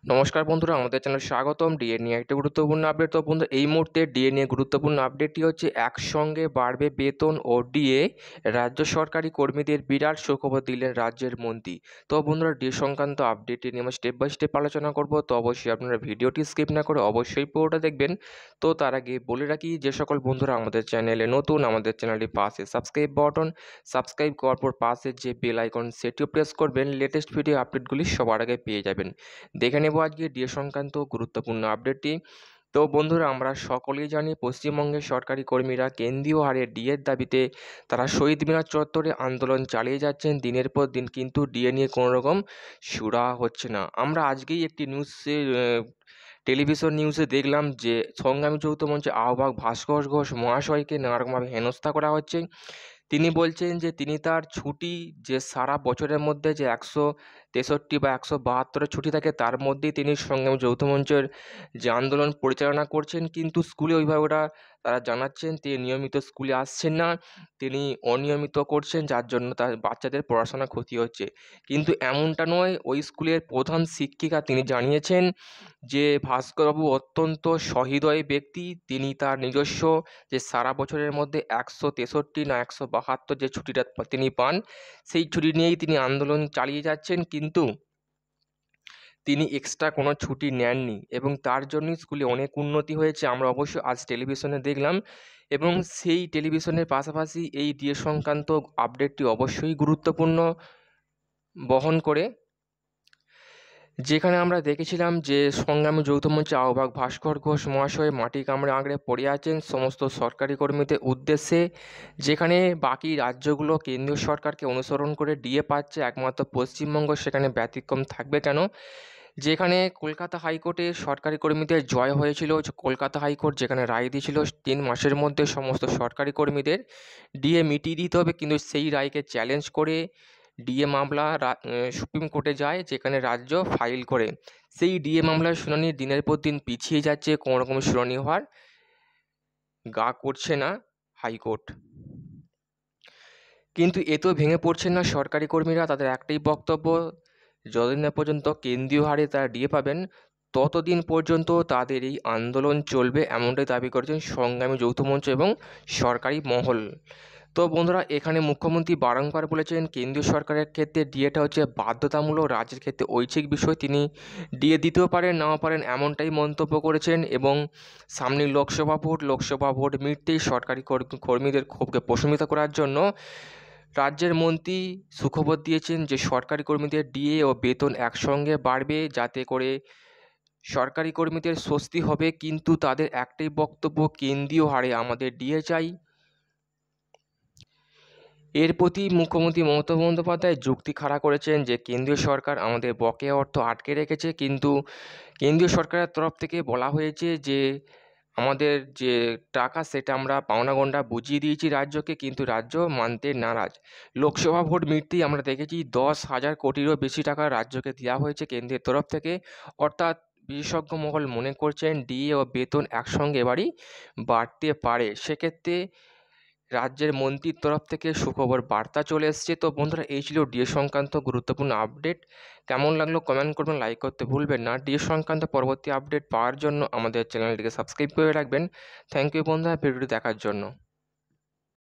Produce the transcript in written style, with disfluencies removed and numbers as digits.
নমস্কার বন্ধুরা, আমাদের চ্যানেলে স্বাগতম। ডিএ নিয়ে একটা গুরুত্বপূর্ণ আপডেট। তো বন্ধু, এই মুহূর্তে ডিএ নিয়ে গুরুত্বপূর্ণ আপডেটটি হচ্ছে একসঙ্গে বাড়বে বেতন ও ডিএ। রাজ্য সরকারি কর্মীদের বিরাট সুখবর দিলেন রাজ্যের মন্ত্রী। তো বন্ধুরা, ডিএ সংক্রান্ত আপডেটটি নিয়ে আমরা স্টেপ বাই স্টেপ আলোচনা করব। তো অবশ্যই আপনারা ভিডিওটি স্কিপ না করে অবশ্যই পুরোটা দেখবেন। তো তার আগে বলে রাখি, যে সকল বন্ধুরা আমাদের চ্যানেলে নতুন, আমাদের চ্যানেলটি পাশে সাবস্ক্রাইব বাটন, সাবস্ক্রাইব করার পর পাশে যে বেল আইকন সেটিও প্রেস করবেন। লেটেস্ট ভিডিও আপডেটগুলি সবার আগে পেয়ে যাবেন। দেখে নেব আজকে ডিএ সংক্রান্ত গুরুত্বপূর্ণ আপডেটটি। তো বন্ধুরা, আমরা সকলেই জানি পশ্চিমবঙ্গের সরকারি কর্মীরা কেন্দ্রীয় হারে ডিএর দাবিতে তারা শহীদ মিনার চত্বরে আন্দোলন চালিয়ে যাচ্ছেন দিনের পর দিন, কিন্তু ডিএ নিয়ে কোনো রকম সুরাহা হচ্ছে না। আমরা আজকেই একটি টেলিভিশন নিউজে দেখলাম যে সংগ্রামী যৌথ মঞ্চের আহ্বায়ক ভাস্কর ঘোষ মহাশয়কে নানারকমভাবে হেনস্থা করা হচ্ছে। তিনি বলছেন যে তিনি তার ছুটি, যে সারা বছরের মধ্যে যে 163 বা 172 ছুটি থাকে, তার মধ্যেই তিনি সংগ্রামী যৌথ মঞ্চের যে আন্দোলন পরিচালনা করছেন, কিন্তু স্কুলে অভিভাবকরা তারা জানাচ্ছেন তিনি নিয়মিত স্কুলে আসছেন না, তিনি অনিয়মিত করছেন, যার জন্য তার বাচ্চাদের পড়াশোনা ক্ষতি হচ্ছে। কিন্তু এমনটা নয়, ওই স্কুলের প্রধান শিক্ষিকা তিনি জানিয়েছেন যে ভাস্করবাবু অত্যন্ত সহৃদয় ব্যক্তি। তিনি তার নিজস্ব যে সারা বছরের মধ্যে 163 না 172 যে ছুটিটা তিনি পান, সেই ছুটি নিয়েই তিনি আন্দোলন চালিয়ে যাচ্ছেন, কিন্তু তিনি এক্সট্রা কোনো ছুটি নেননি এবং তার জন্যই স্কুলে অনেক উন্নতি হয়েছে। আমরা অবশ্য আজ টেলিভিশনে দেখলাম, এবং সেই টেলিভিশনের পাশাপাশি এই ডিএ সংক্রান্ত আপডেটটি অবশ্যই গুরুত্বপূর্ণ বহন করে, যেখানে আমরা দেখেছিলাম যে সংগ্রামী যৌথ মঞ্চের আহ্বায়ক ভাস্কর ঘোষ মহাশয় মাটি কামড়ে আঁকড়ে পড়ে আছেন সমস্ত সরকারি কর্মীদের উদ্দেশ্যে। যেখানে বাকি রাজ্যগুলো কেন্দ্রীয় সরকারকে অনুসরণ করে ডিএ পাচ্ছে, একমাত্র পশ্চিমবঙ্গ সেখানে ব্যতিক্রম থাকবে কেন? যেখানে কলকাতা হাইকোর্টে সরকারি কর্মীদের জয় হয়েছিল, কলকাতা হাইকোর্ট যেখানে রায় দিয়েছিল 3 মাসের মধ্যে সমস্ত সরকারি কর্মীদের ডিএ মিটিয়ে দিতে হবে, কিন্তু সেই রায়কে চ্যালেঞ্জ করে ডিএ মামলা সুপ্রিম কোর্টে যায়, যেখানে রাজ্য ফাইল করে। সেই ডিএ মামলার শুনানি দিনের পর দিন পিছিয়ে যাচ্ছে, কোনো রকম শুনানি হওয়ার গা করছে না হাইকোর্ট। কিন্তু এতেও ভেঙে পড়ছেন না সরকারি কর্মীরা। তাদের একটাই বক্তব্য, যতদিন না পর্যন্ত কেন্দ্রীয় হারে তারা ডিএ পাবেন, ততদিন পর্যন্ত তাদের এই আন্দোলন চলবে, এমনটাই দাবি করেছেন সংগ্রামী যৌথ মঞ্চ এবং সরকারি মহল। তো বন্ধুরা, এখানে মুখ্যমন্ত্রী বারংবার বলেছেন কেন্দ্রীয় সরকারের ক্ষেত্রে ডিএটা হচ্ছে বাধ্যতামূলক, রাজ্যের ক্ষেত্রে ঐচ্ছিক বিষয়। তিনি ডিএ দিতেও পারেন, নাও পারেন, এমনটাই মন্তব্য করেছেন। এবং সামনে লোকসভা ভোট মিটতেই সরকারি কর্মীদের ক্ষোভকে প্রশমিত করার জন্য রাজ্যের মন্ত্রী সুখবর দিয়েছেন যে সরকারি কর্মীদের ডিএ ও বেতন একসঙ্গে বাড়বে, যাতে করে সরকারি কর্মীদের স্বস্তি হবে। কিন্তু তাদের একটাই বক্তব্য, কেন্দ্রীয় হারে আমাদের ডিএ চাই। এর প্রতি মুখ্যমন্ত্রী মমতা বন্দ্যোপাধ্যায় যুক্তি খাড়া করেছেন যে কেন্দ্রীয় সরকার আমাদের বকেয়া অর্থ আটকে রেখেছে, কিন্তু কেন্দ্রীয় সরকারের তরফ থেকে বলা হয়েছে যে আমাদের যে টাকা সেটা আমরা পাওনাগণ্ডা বুঝিয়ে দিয়েছি রাজ্যকে, কিন্তু রাজ্য মানতে নারাজ। লোকসভা ভোট মিটতেই আমরা দেখেছি 10,000 কোটিরও বেশি টাকা রাজ্যকে দেওয়া হয়েছে কেন্দ্রের তরফ থেকে। অর্থাৎ বিশেষজ্ঞ মহল মনে করছেন ডিএ ও বেতন একসঙ্গে এবারই বাড়তে পারে। সেক্ষেত্রে রাজ্যের মন্ত্রীর তরফ থেকে সুখবর বার্তা চলে এসছে। তো বন্ধুরা, এই ছিল ডিএ সংক্রান্ত গুরুত্বপূর্ণ আপডেট। কেমন লাগলো কমেন্ট করবেন, লাইক করতে ভুলবেন না। ডিএ সংক্রান্ত পরবর্তী আপডেট পাওয়ার জন্য আমাদের চ্যানেলটিকে সাবস্ক্রাইব করে রাখবেন। থ্যাংক ইউ বন্ধুরা ভিডিওটি দেখার জন্য।